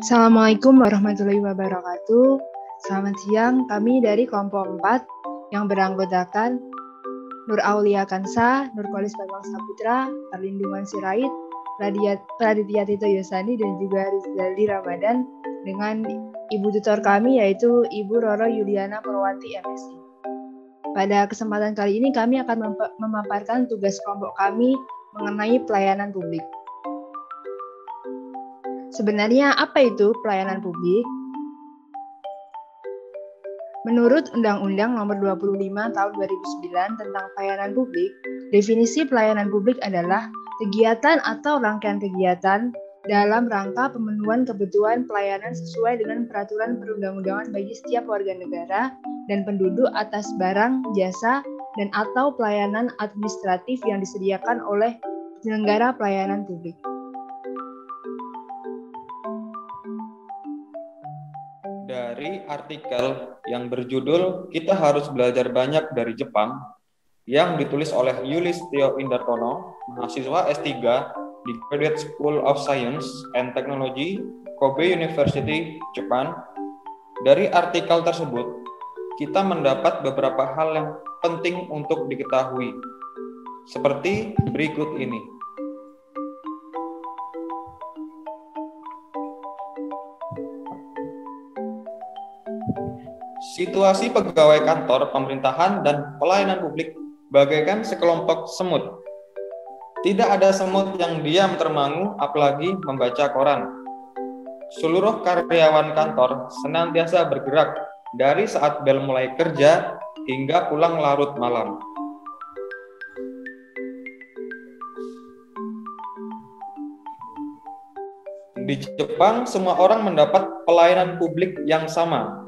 Assalamualaikum warahmatullahi wabarakatuh. Selamat siang, kami dari kelompok 4 yang beranggotakan Nur Aulia Kansa, Nurkolis Bambang Saputra, Perlindungan Sirait, Raditya Tito Yosani, dan juga Rizaldi Ramadan dengan ibu tutor kami yaitu Ibu Roro Yuliana Purwanti MSI. Pada kesempatan kali ini kami akan memaparkan tugas kelompok kami mengenai pelayanan publik. Sebenarnya apa itu pelayanan publik? Menurut Undang-Undang Nomor 25 Tahun 2009 tentang Pelayanan Publik, definisi pelayanan publik adalah kegiatan atau rangkaian kegiatan dalam rangka pemenuhan kebutuhan pelayanan sesuai dengan peraturan perundang-undangan bagi setiap warga negara dan penduduk atas barang, jasa, dan atau pelayanan administratif yang disediakan oleh penyelenggara pelayanan publik. Dari artikel yang berjudul "Kita Harus Belajar Banyak dari Jepang" yang ditulis oleh Yulistio Indartono, mahasiswa S3 di Graduate School of Science and Technology, Kobe University, Jepang. Dari artikel tersebut, kita mendapat beberapa hal yang penting untuk diketahui, seperti berikut ini. Situasi pegawai kantor, pemerintahan, dan pelayanan publik bagaikan sekelompok semut. Tidak ada semut yang diam termangu, apalagi membaca koran. Seluruh karyawan kantor senantiasa bergerak dari saat bel mulai kerja hingga pulang larut malam. Di Jepang, semua orang mendapat pelayanan publik yang sama.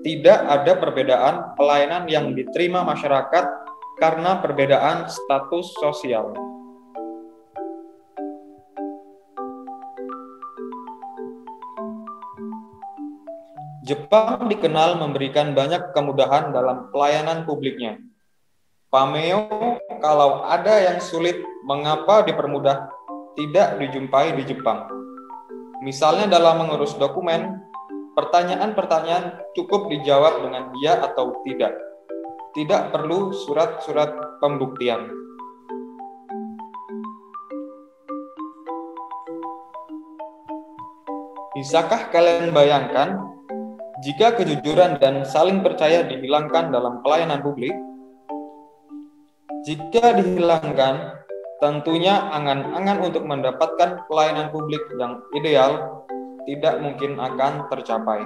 Tidak ada perbedaan pelayanan yang diterima masyarakat karena perbedaan status sosial. Jepang dikenal memberikan banyak kemudahan dalam pelayanan publiknya. Pameo, kalau ada yang sulit, mengapa dipermudah, tidak dijumpai di Jepang. Misalnya dalam mengurus dokumen, pertanyaan-pertanyaan cukup dijawab dengan ya atau tidak. Tidak perlu surat-surat pembuktian. Bisakah kalian bayangkan jika kejujuran dan saling percaya dihilangkan dalam pelayanan publik? Jika dihilangkan, tentunya angan-angan untuk mendapatkan pelayanan publik yang ideal tidak mungkin akan tercapai.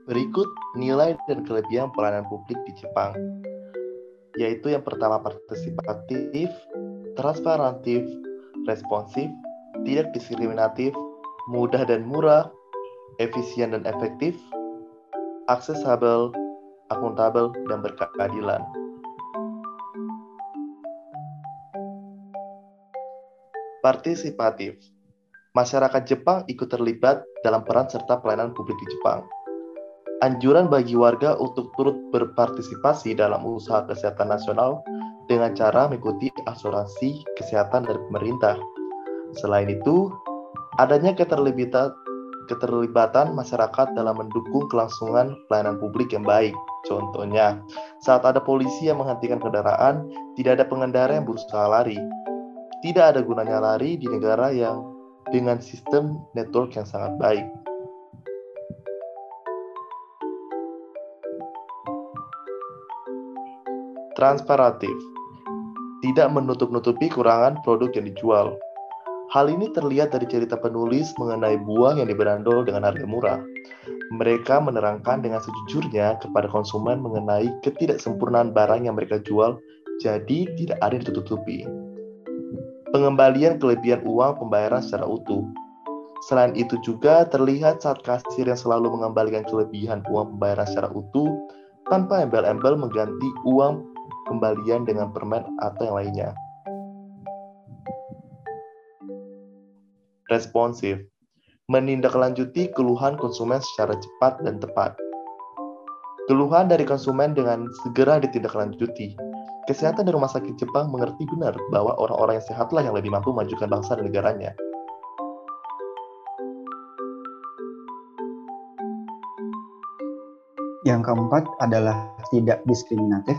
Berikut nilai dan kelebihan pelayanan publik di Jepang, yaitu yang pertama partisipatif, transparantif, responsif, tidak diskriminatif, mudah dan murah, efisien dan efektif, aksesibel, akuntabel, dan berkeadilan. Partisipatif. Masyarakat Jepang ikut terlibat dalam peran serta pelayanan publik di Jepang. Anjuran bagi warga untuk turut berpartisipasi dalam usaha kesehatan nasional dengan cara mengikuti asuransi kesehatan dari pemerintah. Selain itu, adanya keterlibatan masyarakat dalam mendukung kelangsungan pelayanan publik yang baik. Contohnya, saat ada polisi yang menghentikan kendaraan, tidak ada pengendara yang berusaha lari. Tidak ada gunanya lari di negara yang dengan sistem network yang sangat baik. Transparatif. Tidak menutup-nutupi kurangan produk yang dijual. Hal ini terlihat dari cerita penulis mengenai buah yang diberandol dengan harga murah. Mereka menerangkan dengan sejujurnya kepada konsumen mengenai ketidaksempurnaan barang yang mereka jual, jadi tidak ada yang ditutupi. Pengembalian kelebihan uang pembayaran secara utuh. Selain itu juga terlihat saat kasir yang selalu mengembalikan kelebihan uang pembayaran secara utuh tanpa embel-embel mengganti uang kembalian dengan permen atau yang lainnya. Responsif. Menindaklanjuti keluhan konsumen secara cepat dan tepat. Keluhan dari konsumen dengan segera ditindaklanjuti. kesehatan di rumah sakit Jepang mengerti benar bahwa orang-orang yang sehatlah yang lebih mampu memajukan bangsa dan negaranya. Yang keempat adalah tidak diskriminatif.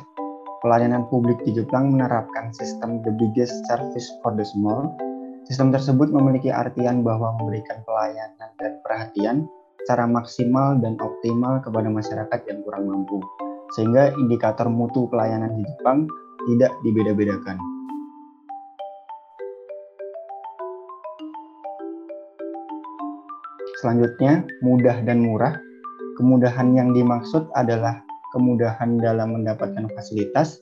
Pelayanan publik di Jepang menerapkan sistem the biggest service for the small. Sistem tersebut memiliki artian bahwa memberikan pelayanan dan perhatian secara maksimal dan optimal kepada masyarakat yang kurang mampu, sehingga indikator mutu pelayanan di Jepang tidak dibeda-bedakan. Selanjutnya, mudah dan murah. Kemudahan yang dimaksud adalah kemudahan dalam mendapatkan fasilitas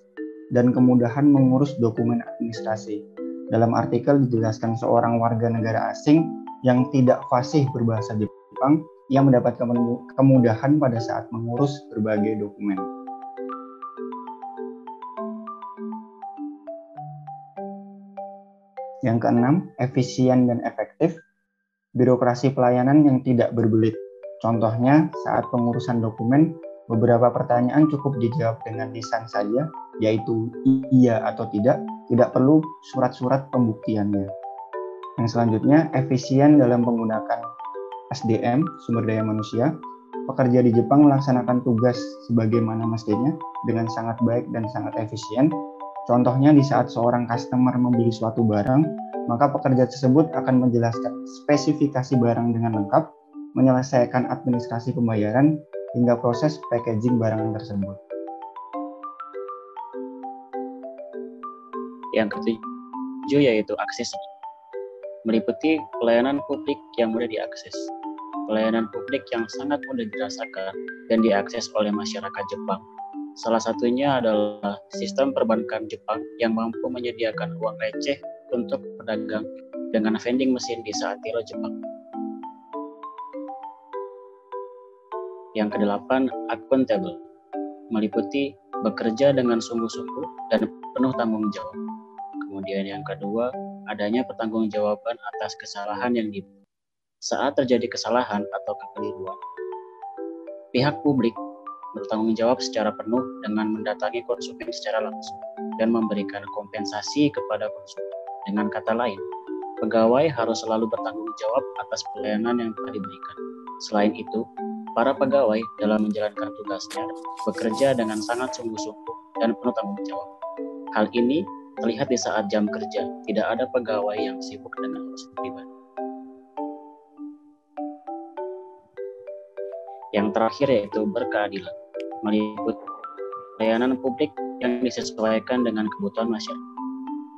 dan kemudahan mengurus dokumen administrasi. Dalam artikel dijelaskan seorang warga negara asing yang tidak fasih berbahasa Jepang yang mendapatkan kemudahan pada saat mengurus berbagai dokumen. Yang keenam, efisien dan efektif. Birokrasi pelayanan yang tidak berbelit. Contohnya, saat pengurusan dokumen, beberapa pertanyaan cukup dijawab dengan lisan saja, yaitu iya atau tidak perlu surat-surat pembuktiannya. Yang selanjutnya, efisien dalam menggunakan SDM, sumber daya manusia. Pekerja di Jepang melaksanakan tugas sebagaimana mestinya dengan sangat baik dan sangat efisien. Contohnya, di saat seorang customer membeli suatu barang, maka pekerja tersebut akan menjelaskan spesifikasi barang dengan lengkap, menyelesaikan administrasi pembayaran, hingga proses packaging barang tersebut. Yang ketujuh yaitu akses, meliputi pelayanan publik yang mudah diakses. Pelayanan publik yang sangat mudah dirasakan dan diakses oleh masyarakat Jepang. Salah satunya adalah sistem perbankan Jepang yang mampu menyediakan uang receh untuk pedagang dengan vending mesin di saat tiro Jepang. Yang kedelapan, accountable, meliputi bekerja dengan sungguh-sungguh dan penuh tanggung jawab. Kemudian yang kedua, adanya pertanggungjawaban atas kesalahan yang dibuat. Saat terjadi kesalahan atau kekeliruan, pihak publik bertanggung jawab secara penuh dengan mendatangi konsumen secara langsung dan memberikan kompensasi kepada konsumen. Dengan kata lain, pegawai harus selalu bertanggung jawab atas pelayanan yang telah diberikan. Selain itu, para pegawai dalam menjalankan tugasnya bekerja dengan sangat sungguh-sungguh dan penuh tanggung jawab. Hal ini terlihat di saat jam kerja, tidak ada pegawai yang sibuk dengan urusan pribadi. Yang terakhir yaitu berkeadilan, meliputi pelayanan publik yang disesuaikan dengan kebutuhan masyarakat.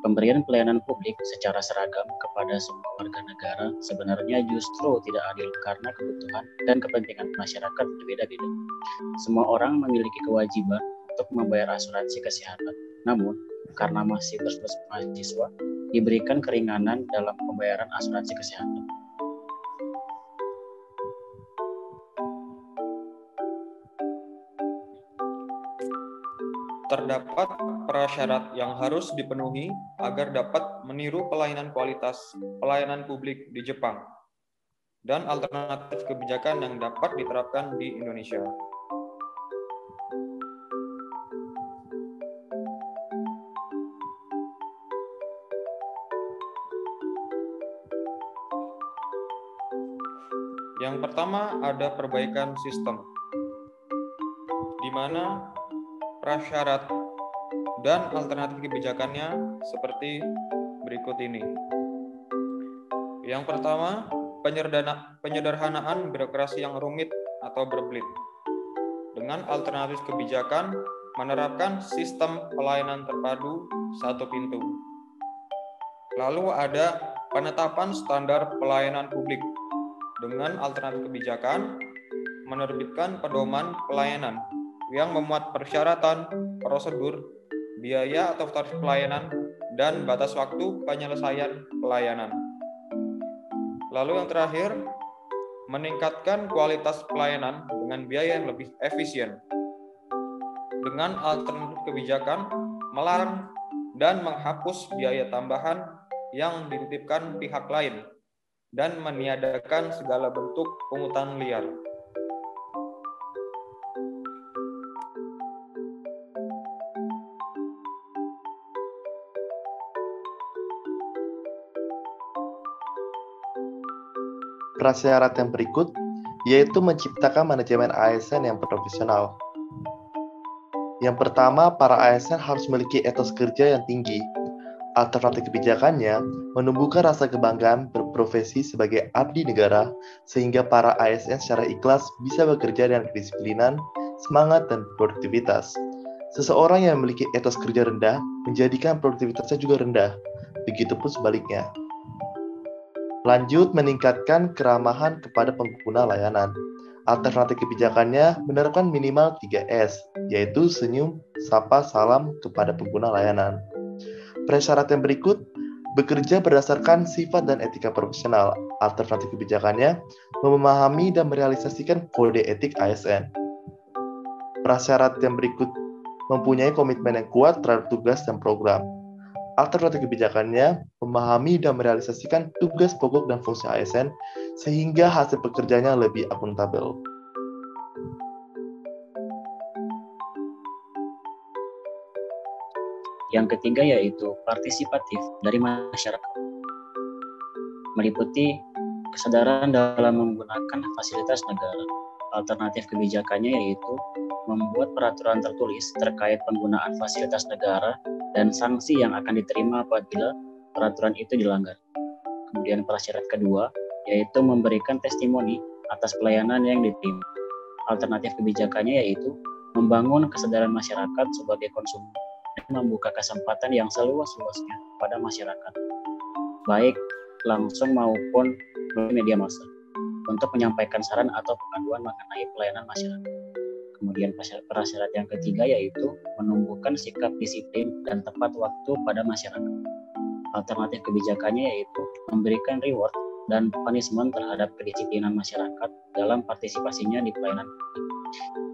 Pemberian pelayanan publik secara seragam kepada semua warga negara sebenarnya justru tidak adil karena kebutuhan dan kepentingan masyarakat berbeda-beda. Semua orang memiliki kewajiban untuk membayar asuransi kesehatan. Namun, karena masih berstatus mahasiswa, diberikan keringanan dalam pembayaran asuransi kesehatan. Terdapat prasyarat yang harus dipenuhi agar dapat meniru pelayanan kualitas pelayanan publik di Jepang dan alternatif kebijakan yang dapat diterapkan di Indonesia. Yang pertama ada perbaikan sistem, di mana prasyarat dan alternatif kebijakannya seperti berikut ini. Yang pertama, penyederhanaan birokrasi yang rumit atau berbelit. Dengan alternatif kebijakan, menerapkan sistem pelayanan terpadu satu pintu. Lalu ada penetapan standar pelayanan publik. Dengan alternatif kebijakan, menerbitkan pedoman pelayanan yang memuat persyaratan, prosedur, biaya atau tarif pelayanan, dan batas waktu penyelesaian pelayanan. Lalu yang terakhir, meningkatkan kualitas pelayanan dengan biaya yang lebih efisien. Dengan alternatif kebijakan, melarang dan menghapus biaya tambahan yang dititipkan pihak lain, dan meniadakan segala bentuk pungutan liar. prasyarat yang berikut, yaitu menciptakan manajemen ASN yang profesional. Yang pertama, para ASN harus memiliki etos kerja yang tinggi. Alternatif kebijakannya menumbuhkan rasa kebanggaan berprofesi sebagai abdi negara, sehingga para ASN secara ikhlas bisa bekerja dengan kedisiplinan, semangat, dan produktivitas. Seseorang yang memiliki etos kerja rendah menjadikan produktivitasnya juga rendah, begitupun sebaliknya. Lanjut, meningkatkan keramahan kepada pengguna layanan. Alternatif kebijakannya menerapkan minimal 3S, yaitu senyum, sapa, salam kepada pengguna layanan. Prasyarat yang berikut, bekerja berdasarkan sifat dan etika profesional. Alternatif kebijakannya memahami dan merealisasikan kode etik ASN. Prasyarat yang berikut mempunyai komitmen yang kuat terhadap tugas dan program. Alternatif kebijakannya memahami dan merealisasikan tugas pokok dan fungsi ASN sehingga hasil pekerjaannya lebih akuntabel. Yang ketiga yaitu partisipatif dari masyarakat, meliputi kesadaran dalam menggunakan fasilitas negara. Alternatif kebijakannya yaitu membuat peraturan tertulis terkait penggunaan fasilitas negara dan sanksi yang akan diterima apabila peraturan itu dilanggar. Kemudian prasyarat kedua yaitu memberikan testimoni atas pelayanan yang diterima. Alternatif kebijakannya yaitu membangun kesadaran masyarakat sebagai konsumen dan membuka kesempatan yang seluas-luasnya pada masyarakat, baik langsung maupun melalui media massa, untuk menyampaikan saran atau pengaduan mengenai pelayanan masyarakat. Kemudian prasyarat yang ketiga yaitu menumbuhkan sikap disiplin dan tepat waktu pada masyarakat. Alternatif kebijakannya yaitu memberikan reward dan punishment terhadap kedisiplinan masyarakat dalam partisipasinya di pelayanan publik.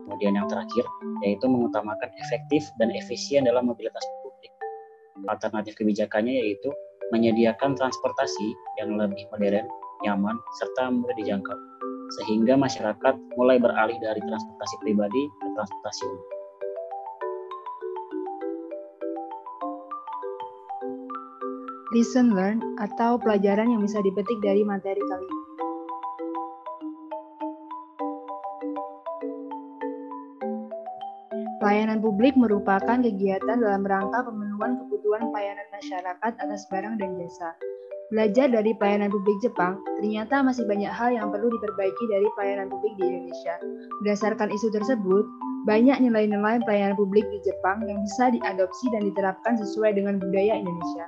Kemudian yang terakhir yaitu mengutamakan efektif dan efisien dalam mobilitas publik. Alternatif kebijakannya yaitu menyediakan transportasi yang lebih modern, nyaman, serta mudah dijangkau, sehingga masyarakat mulai beralih dari transportasi pribadi ke transportasi umum. Lesson learned atau pelajaran yang bisa dipetik dari materi kali ini. Pelayanan publik merupakan kegiatan dalam rangka pemenuhan kebutuhan pelayanan masyarakat atas barang dan jasa. Belajar dari pelayanan publik Jepang, ternyata masih banyak hal yang perlu diperbaiki dari pelayanan publik di Indonesia. Berdasarkan isu tersebut, banyak nilai-nilai pelayanan publik di Jepang yang bisa diadopsi dan diterapkan sesuai dengan budaya Indonesia.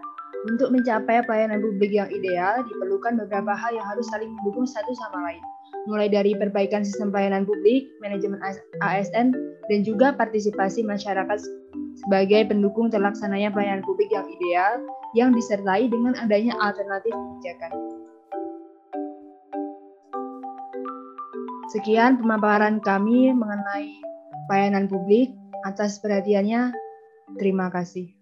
Untuk mencapai pelayanan publik yang ideal, diperlukan beberapa hal yang harus saling mendukung satu sama lain, mulai dari perbaikan sistem pelayanan publik, manajemen ASN, dan juga partisipasi masyarakat sebagai pendukung terlaksananya pelayanan publik yang ideal, yang disertai dengan adanya alternatif kebijakan. Sekian pemaparan kami mengenai pelayanan publik. Atas perhatiannya, terima kasih.